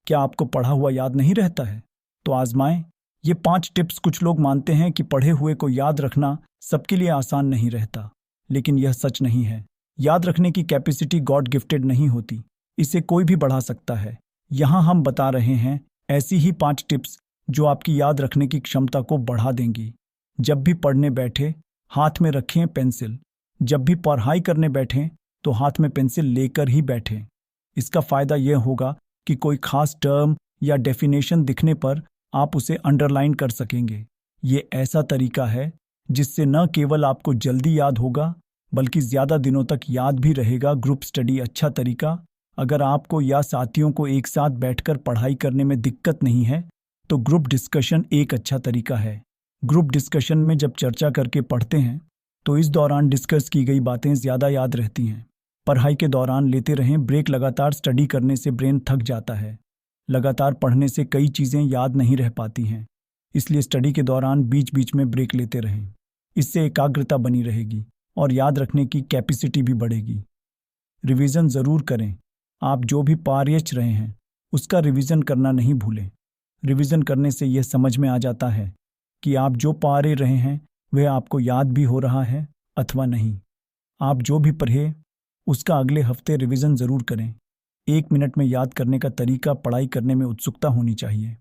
क्या आपको पढ़ा हुआ याद नहीं रहता है? तो आजमाएं। ये 5 टिप्स। कुछ लोग मानते हैं कि पढ़े हुए को याद रखना सबके लिए आसान नहीं रहता, लेकिन यह सच नहीं है। याद रखने की कैपेसिटी गॉड गिफ्टेड नहीं होती, इसे कोई भी बढ़ा सकता है। यहाँ हम बता रहे हैं ऐसी ही 5 टिप्स जो आपकी याद रखने की क्षमता को बढ़ा देंगी। जब भी पढ़ने बैठे, हाथ में रखें पेंसिल। जब भी पढ़ाई करने बैठें तो हाथ में पेंसिल लेकर ही बैठें। इसका फायदा यह होगा कि कोई खास टर्म या डेफिनेशन दिखने पर आप उसे अंडरलाइन कर सकेंगे। ये ऐसा तरीका है जिससे न केवल आपको जल्दी याद होगा, बल्कि ज़्यादा दिनों तक याद भी रहेगा। ग्रुप स्टडी अच्छा तरीका। अगर आपको या साथियों को एक साथ बैठकर पढ़ाई करने में दिक्कत नहीं है, तो ग्रुप डिस्कशन एक अच्छा तरीका है। ग्रुप डिस्कशन में जब चर्चा करके पढ़ते हैं, तो इस दौरान डिस्कस की गई बातें ज़्यादा याद रहती हैं। पढ़ाई के दौरान लेते रहें ब्रेक। लगातार स्टडी करने से ब्रेन थक जाता है। लगातार पढ़ने से कई चीज़ें याद नहीं रह पाती हैं, इसलिए स्टडी के दौरान बीच बीच में ब्रेक लेते रहें। इससे एकाग्रता बनी रहेगी और याद रखने की कैपेसिटी भी बढ़ेगी। रिवीजन ज़रूर करें। आप जो भी पढ़ रहे हैं उसका रिवीजन करना नहीं भूलें। रिवीजन करने से यह समझ में आ जाता है कि आप जो पढ़ रहे हैं वह आपको याद भी हो रहा है अथवा नहीं। आप जो भी पढ़े उसका अगले हफ्ते रिवीजन ज़रूर करें। 1 मिनट में याद करने का तरीका। पढ़ाई करने में उत्सुकता होनी चाहिए,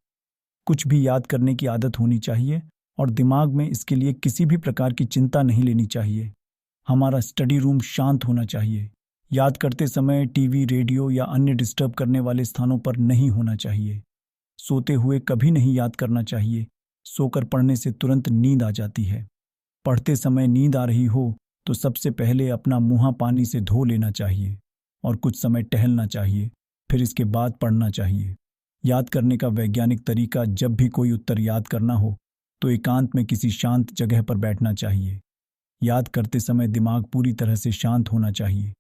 कुछ भी याद करने की आदत होनी चाहिए और दिमाग में इसके लिए किसी भी प्रकार की चिंता नहीं लेनी चाहिए। हमारा स्टडी रूम शांत होना चाहिए। याद करते समय टीवी, रेडियो या अन्य डिस्टर्ब करने वाले स्थानों पर नहीं होना चाहिए। सोते हुए कभी नहीं याद करना चाहिए। सोकर पढ़ने से तुरंत नींद आ जाती है। पढ़ते समय नींद आ रही हो तो सबसे पहले अपना मुंह पानी से धो लेना चाहिए और कुछ समय टहलना चाहिए, फिर इसके बाद पढ़ना चाहिए। याद करने का वैज्ञानिक तरीका। जब भी कोई उत्तर याद करना हो तो एकांत में किसी शांत जगह पर बैठना चाहिए। याद करते समय दिमाग पूरी तरह से शांत होना चाहिए।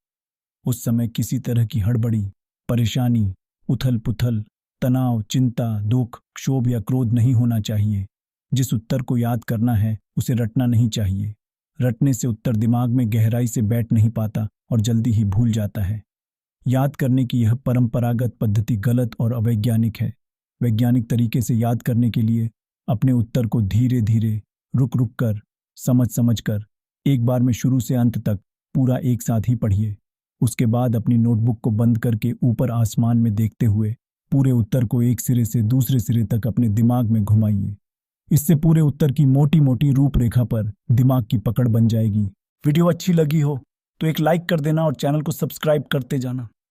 उस समय किसी तरह की हड़बड़ी, परेशानी, उथल पुथल, तनाव, चिंता, दुख, क्षोभ या क्रोध नहीं होना चाहिए। जिस उत्तर को याद करना है उसे रटना नहीं चाहिए। रटने से उत्तर दिमाग में गहराई से बैठ नहीं पाता और जल्दी ही भूल जाता है। याद करने की यह परंपरागत पद्धति गलत और अवैज्ञानिक है। वैज्ञानिक तरीके से याद करने के लिए अपने उत्तर को धीरे धीरे, रुक रुक कर, समझ समझ कर, एक बार में शुरू से अंत तक पूरा एक साथ ही पढ़िए। उसके बाद अपनी नोटबुक को बंद करके ऊपर आसमान में देखते हुए पूरे उत्तर को एक सिरे से दूसरे सिरे तक अपने दिमाग में घुमाइए। इससे पूरे उत्तर की मोटी मोटी रूपरेखा पर दिमाग की पकड़ बन जाएगी। वीडियो अच्छी लगी हो तो एक लाइक कर देना और चैनल को सब्सक्राइब करते जाना।